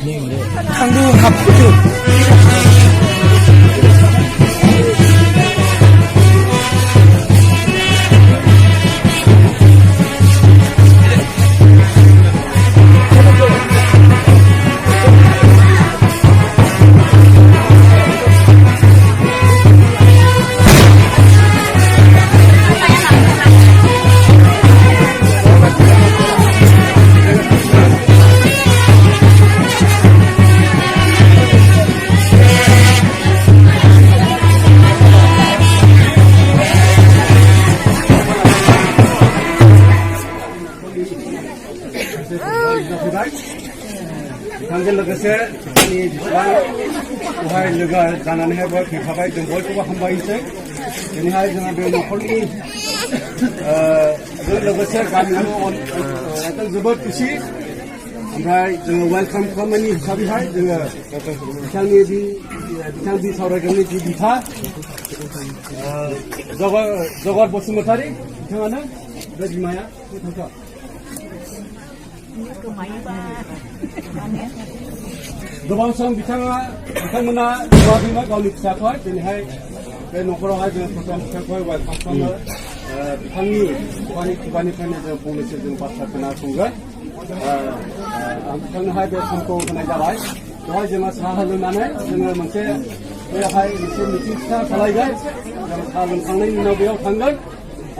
강도 합주 बिथांजों लोगोसे जोंनि जेसेबां बेवहाय लोगो जानानैहाय बेवहाय फैफाबाय जों बयखौबो हामबायसै दिनैहाय जोंहा बे न'खरनि जों लोगोसे गामियाव एकदम जोबोद खुसि ओमफ्राय जोङो वेलकाम खालामनायनि हिसाबैहाय जोङो बिथांनि सावरायग्रानि जि बिफा जगत बसुमतारी बिथाङानो बे बिमाया गोबां सम बिथांमोना नुवाखैमोन गावनि फिसाखौहाय दिनैहाय बे न'खरावहाय जोङो प्रथम फिसाखौहाय वेलकाम खालामो बिथांनि खुगानिफ्रायनो जों फंनैसो जों बाथ्रा खोनासंगोन आं बिथांनोहाय बे समखौ होनाय जाबाय बेवहाय जोङो साहा लोंनानै जोङो मोनसे बेवहाय मोनसे मिथिं फिसा खालायगोन जों साहा लोंखांनायनि उनाव बेयाव थांगोन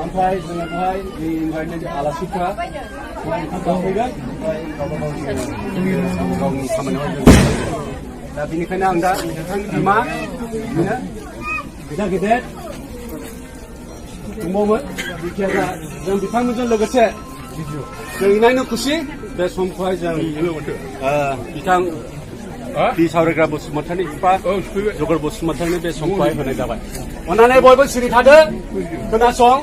ओमफ्राय जोङो बेवहाय जि इनभाइटेड आलासिफ्रा ओंखाम जाफैगोन ओमफ्राय गावनि खामानियाव दा बेनिखायनो आं दा नोंथांनि बिमा बिदिनो बिदा गेदेर दंबावोमोन जिखिया जों बिथांमोनजों लोगोसे जों इनायनो खुसि बे समखौहाय जों बिथां बि सावरायग्रा बसुमतारीनि बिफा जगत बसुमतारीनि बे समखौहाय होनाय जाबाय अन्नानै बयबो सिरि थादो खोनासं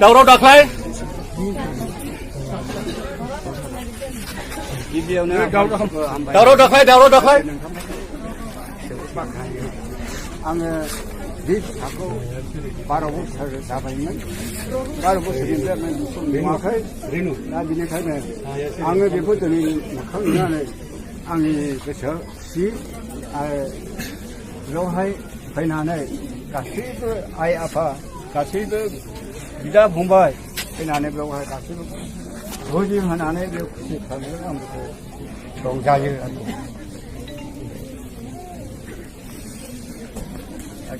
दावराव दाख्लाय गिबियावनो दावराव दाख्लाय आङो बे फिसाखौ 12 बोसोर जाबायमोन 12 बोसोरनिफ्राय नुवाखै दा बेनिखायनो आङो बेखौ दिनै मोखां नुनानै आंनि गोसोआव खुसि आरो बेवहाय फैनानै गासैबो आइ आफा गासैबो बिदा फंबाय फैनानै बेवहाय गासैबो भुजि होनानै बे खुसि खालामो आं बेखौ रंजायो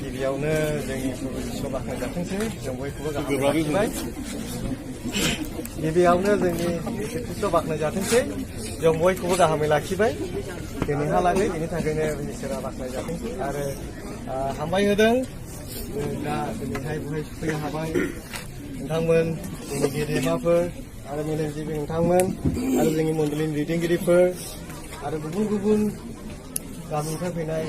गिबियावनो जोंनि इसोरखौ बाख्नायजाथोंसै जों बयखौबो गाहाम लाखिबाय गिबियावनो जोंनि इसोरखौ बाख्नायजाथोंसै जों बयखौबो गाहामै लाखिबाय दिनैहालागै बेनि थाखायनो इसोरा बाख्नायजाथोंसै आरो हामबाय होदों दा दिनैहाय बहाय फैनो हाबाय नोंथांमोन जोंनि गेदेमाफोर आरो मेलेमजिबि नोंथांमोन आरो जोंनि मण्डलिनि दैदेनगिरिफोर आरो गुबुन गुबुन गामिनिफ्राय फैनाय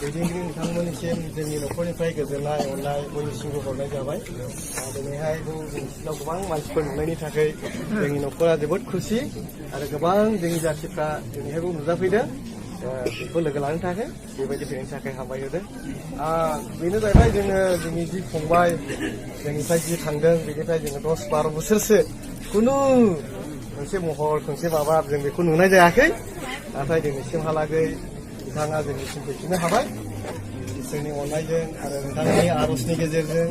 दैदेनगिरि नोंथांमोननिसिम जोंनि न'खरनिफ्राय गोजोननाय अननाय बयनिसिमबो हरनाय जाबाय दिनैहाय जोंनि सिथ्लायाव गोबां मानसिफोर नुनायनि थाखाय जोंनि न'खरा जोबोद खुसि आरो गोबां जोंनि जाथिफ्रा दिनैहायबो नुजाफैदों बेखौ लोगो लानो थाखाय बेबायदि फैनायनि थाखाय हामबाय होदों बेनो जाहैबाय जोङो जोंनि जि फंबाय जोंनिफ्राय जि थांदों बेनिफ्राय जोङो 10-12 बोसोरसो खुनु मोनसे महर खनसे माबा जों बेखौ नुनाय जायाखै नाथाय दिनैसिमहालागै बिथाङा जोंनिसिम फैफिननो हाबाय इसोरनि अननायजों आरो नोंथांनि आर'जनि गेजेरजों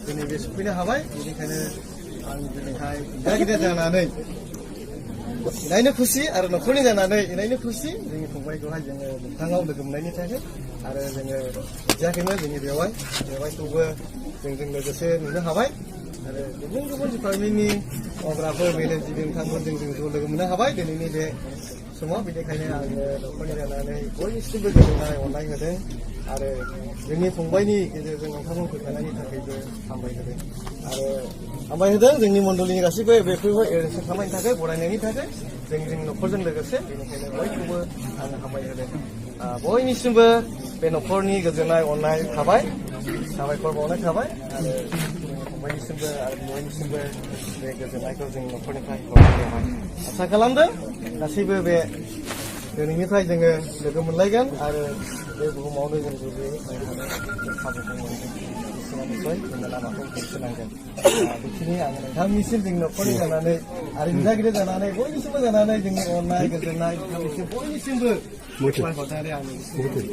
दिनै बे सफैनो हाबाय बेनिखायनो आं दिनैहाय गिदिर जानानै इनायनो खुसि आरो न'खरनि जानानै इनायनो खुसि जोंनि फंबायखौहाय जोङो नोंथाङाव लोगो मोननायनि थाखाय आरो जोङो मिथियाखैमोन जोंनि बेवहायखौबो जोंजों लोगोसे नुनो हाबाय आरो गुबुन गुबुन डिपार्टमेन्टनि मावग्राफोर मेलेमजिबि नोंथांमोनजों जों ज' लोगो मोननो हाबाय दिनैनि बे समाव बेनिखायनो आङो न'खरनि जानानै बयनिसिमबो गोजोननाय अननाय होदों आरो जोंनि फंबायनि गेजेरजों नोंथांमोन फैफानायनि थाखायबो हामबाय होदों आरो हामबाय होदों जोंनि मण्डलिनि गासैबो बेखौबो एरेन्ज खालामनायनि थाखाय बरायनायनि थाखाय जोंनि न'खरजों लोगोसे बेनिखायनो बयखौबो आङो हामबाय होदों बयनिसिमबो बे न'खरनि गोजोननाय अननाय थाबाय साबायखर बावनाय थाबाय आरो फंबायनिसिमबो आरो बयनिसिमबो बे गोजोननायखौ जोंनि न'खरनिफ्राय हरनाय जाबाय आसा खालामदों गासैबो बे दिनैनिफ्राय जोङो लोगो मोनलायगोन आरो बे बुहुमावनो जों गोरलैयै थांनो हानाय खाबुखौ मोनगोन इसोरा निस्सय जोंनो लामाखौ दिन्थिलांगोन बेखिनि आङो नोंथांनिसिम जोंनि न'खरनि जानानै आरो दिथागिरि जानानै बयनिसिमबो जानानै जोंनि अननाय गोजोननाय नोंथांनिसिम बयनिसिमबो फोरमायहरनानै आंनि गोसोखौ जों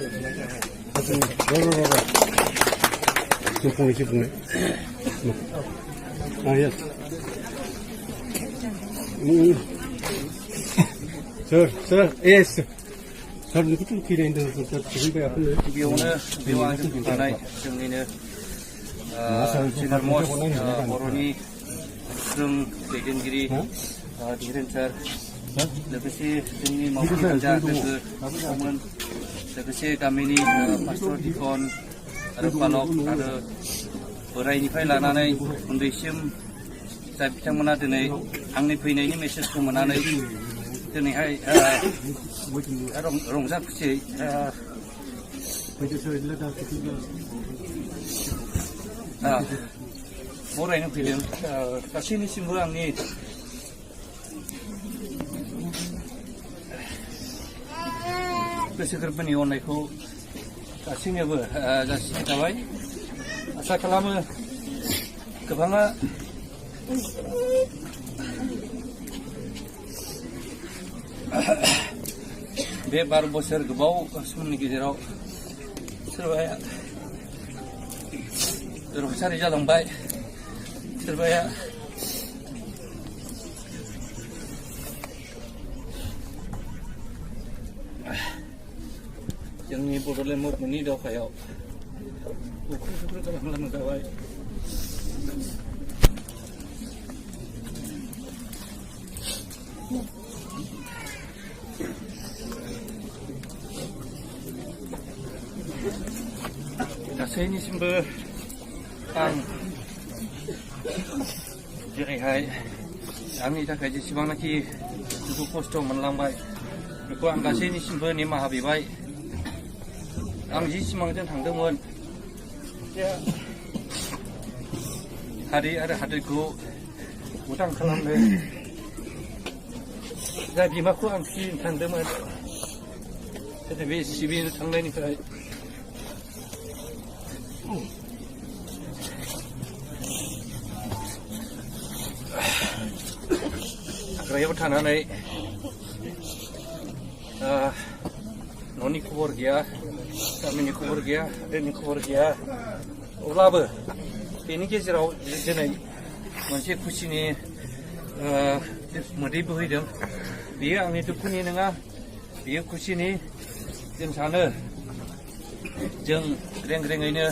गोजोननाय जाबाय जों फंनैसो बुंनाय सोर एस सोर बेखौथ' फिरायदों गिबियावनो बेयाव आंजों फैफानाय जोंनिनो सिनारमस बर'नि गोख्रों दैदेनगिरि धीरेन सार लोगोसे जोंनि मावथि हान्जा लोगोमोन लोगोसे गामिनि पास्टर दिखन आरो बालक आरो बोराइनिफ्राय लानानै उन्दैसिम जाय बिथांमोना दिनै आंनि फैनायनि मेसेजखौ मोननानै दिनैहाय रंजा खुसियै बरायनो फैदों गासैनिसिमबो आंनि गोसो गोरबोनि अननायखौ गासैनोबो जासिनाय थाबाय आसा खालामो गोबाङा बे 12 बोसोर गोबाव समनि गेजेराव सोरबाया रुंसारि जालांबाय सोरबाया जोंनि बड'लेण्ड मुभमेन्टनि दावहायाव बुख्रुब खालामजाबाय गासैनिसिमबो आं जेरैहाय आंनि थाखाय जेसेबांनाखि दुखु खस्थ' मोनलांबाय बेखौ आं गासैनिसिमबो निमाहा बिबाय आं जि सिमांजों थांदोंमोन हारि आरो हादोरखौ उदां खालामनो जाय बिमाखौ आं फिसिनो थांदोंमोन बे सिबिनो थांनायनिफ्राय हाग्रायाव थानानै न'नि खबर गैया गामिनि खबर गैया हादोरनि खबर गैया अब्लाबो बेनि गेजेराव दिनै मोनसे खुसिनि मोदै बोहैदों बेयो आंनि दुखुनि नङा बेयो खुसिनि जों सानो जों रें-रेङैनो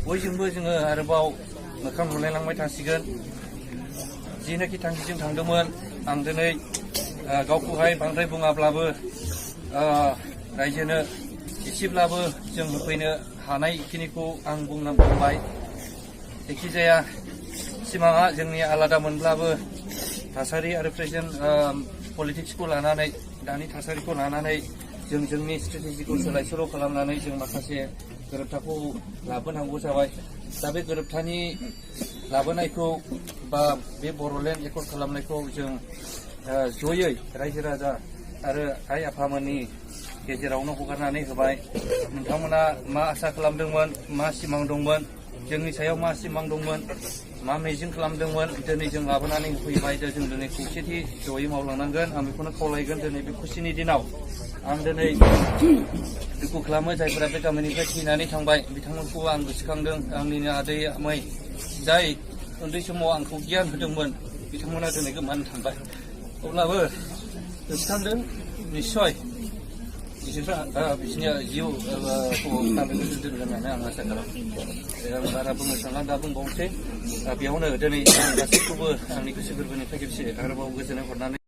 बयजोंबो जोङो आरोबाव मोखां नुलायलांबाय थासिगोन जिनाखि थांखिजों थांदोंमोन आं दिनै गावखौहाय बांद्राय बुङाब्लाबो रायजोनो एसेब्लाबो जों होफैनो हानायखिनिखौ आं बुंबाय जायखिजाया सिमाङा जोंनि आलादा मोनब्लाबो थासारि आरो प्रेजेन्ट पलिटिक्सखौ लानानै दानि थासारिखौ लानानै जों जोंनि स्ट्रेटेजिखौ सोलाय सोल' खालामनानै जों माखासे गोरोबथाखौ लाबोनांगौ जाबाय दा बे गोरोबथानि लाबोनायखौ बा बे बर'लेण्ड एकर्ड खालामनायखौ जों जयै रायजो राजा आरो आइ आफामोननि गेजेरावनो हगारनानै होबाय नोंथांमोना मा आसा खालामदोंमोन मा सिमां दंमोन जोंनि सायाव मा सिमां दंमोन मा मिजिं खालामदोंमोन दिनै जों लाबोनानै होफैबाय जों दिनै खौसेथि जयै मावलांनांगोन आं बेखौनो खावलायगोन दिनै बे खुसिनि दिनाव आं दिनै दुखु खालामो जायफोरा बे गामिनिफ्राय थैनानै थांबाय बिथांमोनखौ आं गोसोखांदों आंनिनो आदै आमै जाय उन्दै समाव आंखौ गियान होदोंमोन बिथांमोना दिनै गोमानानै थांबाय अब्लाबो गोसोखांदों निस्सय बिसोरहा बिसोरनि जिउखौ थांनो गोसो दोनगोन होननानै आं आसा खालामो आं बारा बुंनो सानला दा बुंबावनोसै बेयावनो दिनै आं गासैखौबो आंनि गोसो गोरबोनिफ्राय खेबसे आरोबाव गोजोननाय हरनानै